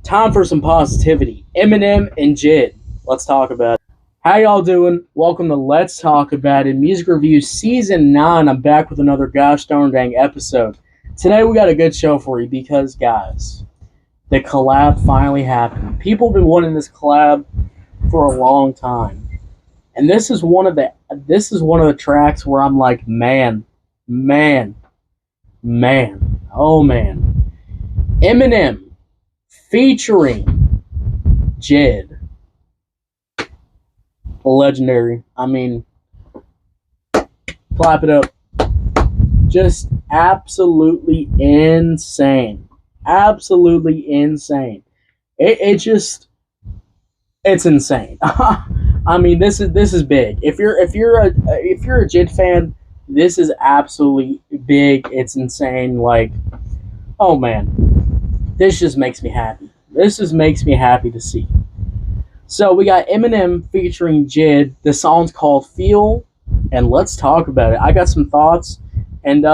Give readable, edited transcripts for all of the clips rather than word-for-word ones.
Time for some positivity. Eminem and JID. Let's talk about it. How y'all doing? Welcome to Let's Talk About It Music Review Season 9. I'm back with another gosh darn dang episode. Today we got a good show for you because, guys, the collab finally happened. People have been wanting this collab for a long time. And this is one of the tracks where I'm like, man. Oh man. Eminem featuring JID. Legendary. I mean, clap it up. Just absolutely insane. Absolutely insane. It's insane. I mean, this is big. If you're a JID fan, this is absolutely big. It's insane. Like, oh man, this just makes me happy. This just makes me happy to see. So we got Eminem featuring JID. The song's called Feel, and let's talk about it. I got some thoughts, and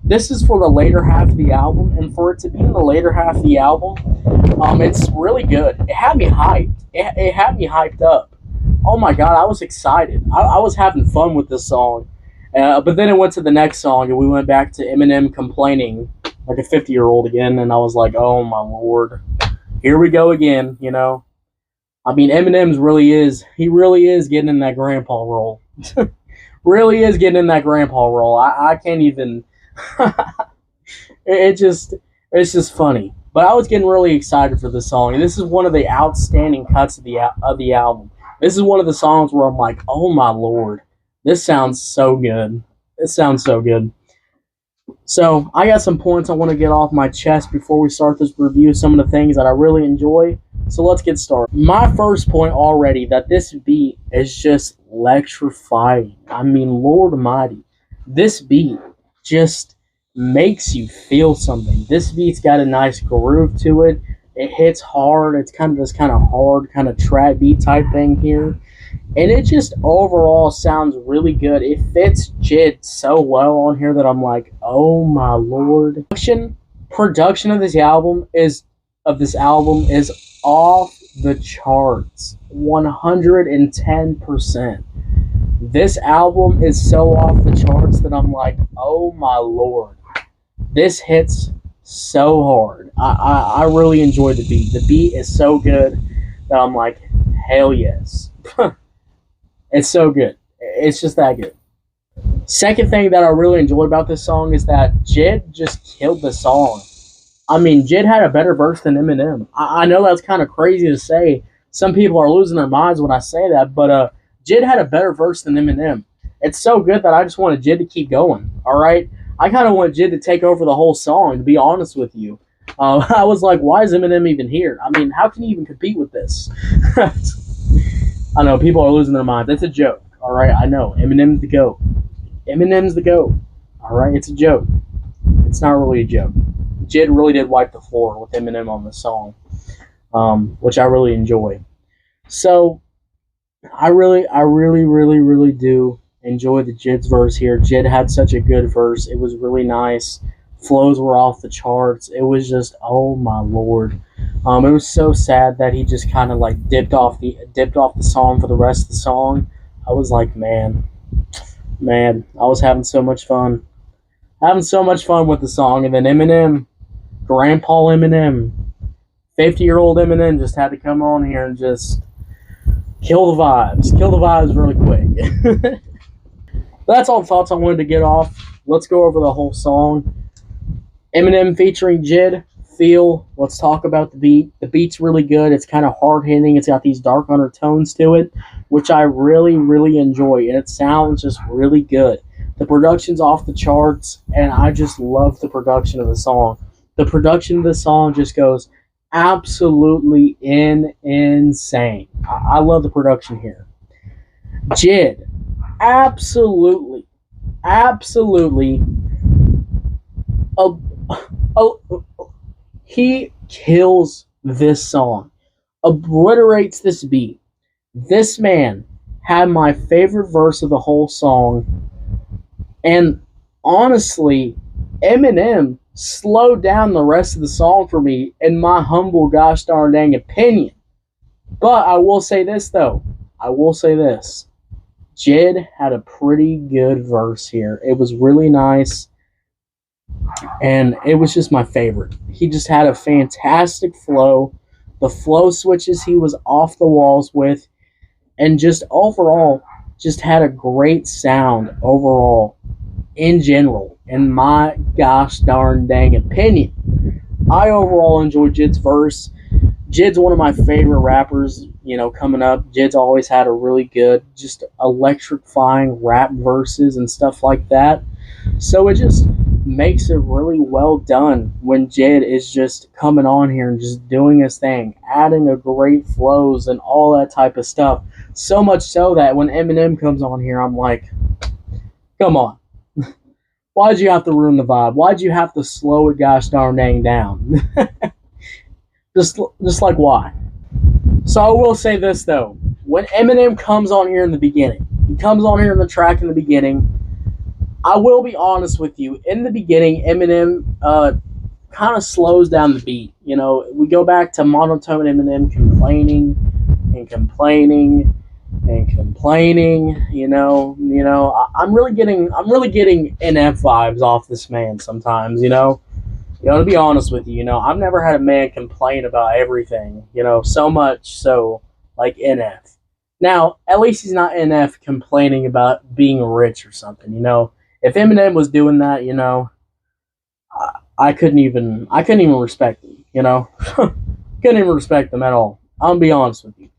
this is for the later half of the album, and for it to be in the later half of the album, it's really good. It had me hyped. It had me hyped up. Oh my god, I was excited. I was having fun with this song. But then it went to the next song, and we went back to Eminem complaining like a 50-year-old again, and I was like, oh my lord. Here we go again, you know. I mean, really is getting in that grandpa role. Really is getting in that grandpa role. I can't even. It's just funny. But I was getting really excited for this song, and this is one of the outstanding cuts of the album. This is one of the songs where I'm like, oh my lord, this sounds so good. It sounds so good. So I got some points I want to get off my chest before we start this review. Some of the things that I really enjoy. So let's get started. My first point already, that this beat is just electrifying. I mean, Lord Almighty, this beat just makes you feel something. This beat's got a nice groove to it. It hits hard. It's kind of this kind of hard kind of trap beat type thing here. And it just overall sounds really good. It fits JID so well on here that I'm like, oh my lord. Production of this album is off the charts. 110%. This album is so off the charts that I'm like, oh my lord. This hits so hard. I really enjoy the beat. The beat is so good that I'm like, hell yes. It's so good. It's just that good. Second thing that I really enjoy about this song is that JID just killed the song. I mean, JID had a better verse than Eminem. I know that's kind of crazy to say. Some people are losing their minds when I say that, but JID had a better verse than Eminem. It's so good that I just wanted JID to keep going, all right? I kind of want JID to take over the whole song, to be honest with you. I was like, why is Eminem even here? I mean, how can he even compete with this? I know, people are losing their minds. It's a joke, all right? I know. Eminem's the GOAT. Eminem's the GOAT, all right? It's a joke. It's not really a joke. JID really did wipe the floor with Eminem on the song, which I really enjoy. So, I really do enjoy the JID's verse here. JID had such a good verse. It was really nice. Flows were off the charts. It was just, oh my lord. It was so sad that he just kind of like dipped off the song for the rest of the song. I was like, man, I was having so much fun. Having so much fun with the song, and then Eminem, Grandpa Eminem, 50-year-old Eminem just had to come on here and just kill the vibes. Kill the vibes really quick. That's all the thoughts I wanted to get off. Let's go over the whole song. Eminem featuring JID, Feel. Let's talk about the beat. The beat's really good. It's kind of hard-hitting. It's got these dark undertones to it, which I really enjoy, and it sounds just really good. The production's off the charts, and I just love the production of the song. The production of the song just goes absolutely insane. I love the production here. JID, absolutely, he kills this song, obliterates this beat. This man had my favorite verse of the whole song, and honestly, Eminem slowed down the rest of the song for me, in my humble gosh darn dang opinion. But I will say this, though. I will say this. JID had a pretty good verse here. It was really nice, and it was just my favorite. He just had a fantastic flow. The flow switches he was off the walls with, and just overall, just had a great sound overall in general, in my gosh darn dang opinion. I overall enjoyed JID's verse. JID's one of my favorite rappers, coming up. JID's always had a really good, just electrifying rap verses and stuff like that. So it just makes it really well done when JID is just coming on here and just doing his thing, adding a great flows and all that type of stuff. So much so that when Eminem comes on here, I'm like, come on. Why'd you have to ruin the vibe? Why'd you have to slow it gosh darn dang down? Just like why? So I will say this, though. When Eminem comes on here in the beginning, he comes on here in the track in the beginning, I will be honest with you. In the beginning, Eminem kind of slows down the beat. We go back to monotone Eminem complaining and complaining and complaining. I'm really getting NF vibes off this man sometimes. To be honest with you, I've never had a man complain about everything, so much so like NF. Now, at least he's not NF complaining about being rich or something, If Eminem was doing that, I couldn't even respect him, couldn't even respect him at all. I'll be honest with you.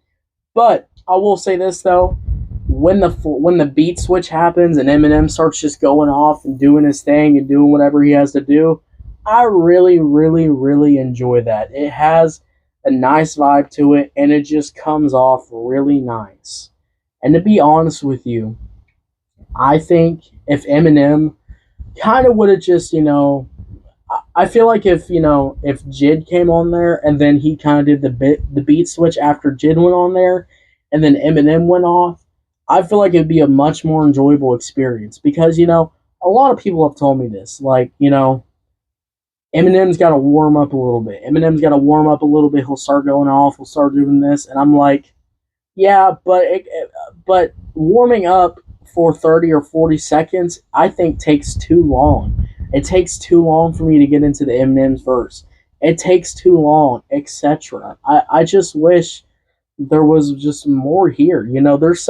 But I will say this, though. When the beat switch happens and Eminem starts just going off and doing his thing and doing whatever he has to do, I really, really, really enjoy that. It has a nice vibe to it, and it just comes off really nice. And to be honest with you, I think if Eminem kind of would have just, I feel like if JID came on there and then he kind of did the beat switch after JID went on there, and then Eminem went off, I feel like it'd be a much more enjoyable experience because, a lot of people have told me this, like, Eminem's got to warm up a little bit. He'll start going off. He'll start doing this. And I'm like, yeah, but warming up for 30 or 40 seconds, I think takes too long. It takes too long for me to get into the Eminem's verse. It takes too long, etc. I just wish there was just more here. There's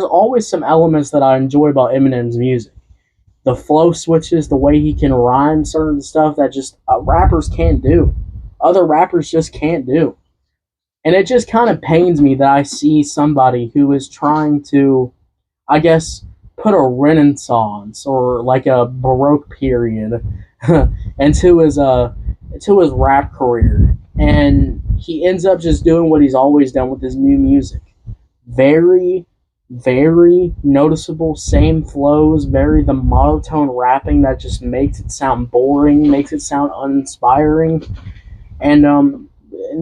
always some elements that I enjoy about Eminem's music. The flow switches, the way he can rhyme certain stuff that just rappers can't do. Other rappers just can't do. And it just kind of pains me that I see somebody who is trying to, I guess, put a renaissance or like a Baroque period into his rap career. And he ends up just doing what he's always done with his new music. Very, very noticeable, same flows, very the monotone rapping that just makes it sound boring, makes it sound uninspiring. And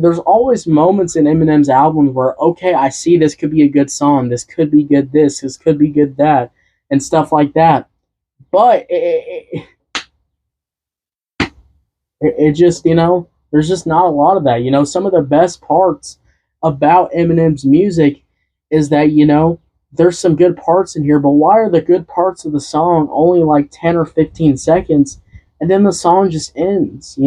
there's always moments in Eminem's albums where, okay, I see this could be a good song, this could be good this could be good that, and stuff like that. But it just, there's just not a lot of that. Some of the best parts about Eminem's music is that, there's some good parts in here, but why are the good parts of the song only like 10 or 15 seconds and then the song just ends,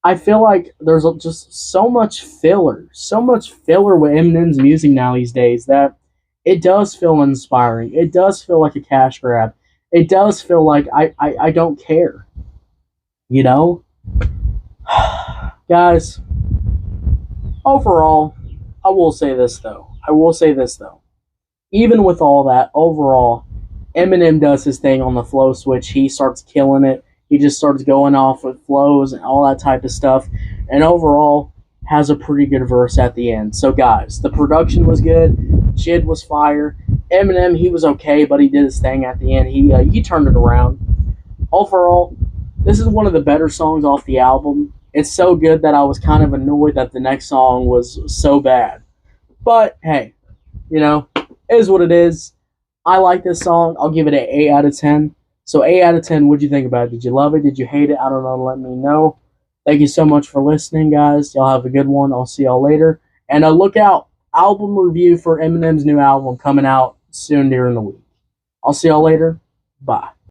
I feel like there's just so much filler with Eminem's music now these days that it does feel inspiring. It does feel like a cash grab. It does feel like I don't care, Guys, overall, I will say this though. Even with all that, overall, Eminem does his thing on the flow switch. He starts killing it. He just starts going off with flows and all that type of stuff. And overall, has a pretty good verse at the end. So, guys, the production was good. JID was fire. Eminem, he was okay, but he did his thing at the end. He turned it around. Overall, this is one of the better songs off the album. It's so good that I was kind of annoyed that the next song was so bad. But, hey, it is what it is. I like this song. I'll give it an 8 out of 10. So 8 out of 10, what'd you think about it? Did you love it? Did you hate it? I don't know. Let me know. Thank you so much for listening, guys. Y'all have a good one. I'll see y'all later. And look out, album review for Eminem's new album coming out soon during the week. I'll see y'all later. Bye.